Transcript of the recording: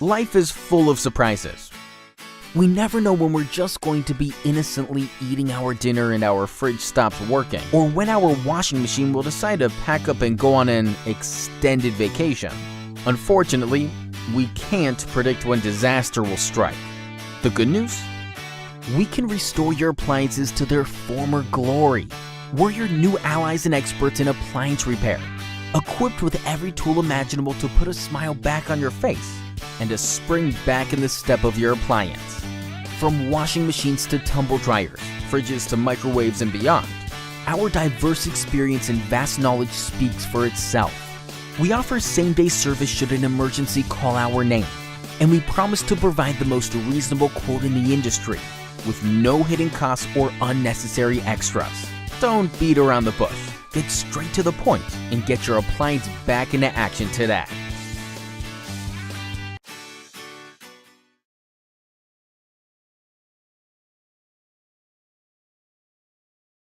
Life is full of surprises. We never know when we're just going to be innocently eating our dinner and our fridge stops working, or when our washing machine will decide to pack up and go on an extended vacation. Unfortunately, we can't predict when disaster will strike. The good news? We can restore your appliances to their former glory. We're your new allies and experts in appliance repair, equipped with every tool imaginable to put a smile back on your face and a spring back in the step of your appliance. From washing machines to tumble dryers, fridges to microwaves and beyond, our diverse experience and vast knowledge speaks for itself. We offer same-day service should an emergency call our name, and we promise to provide the most reasonable quote in the industry, with no hidden costs or unnecessary extras. Don't beat around the bush. Get straight to the point and get your appliance back into action today.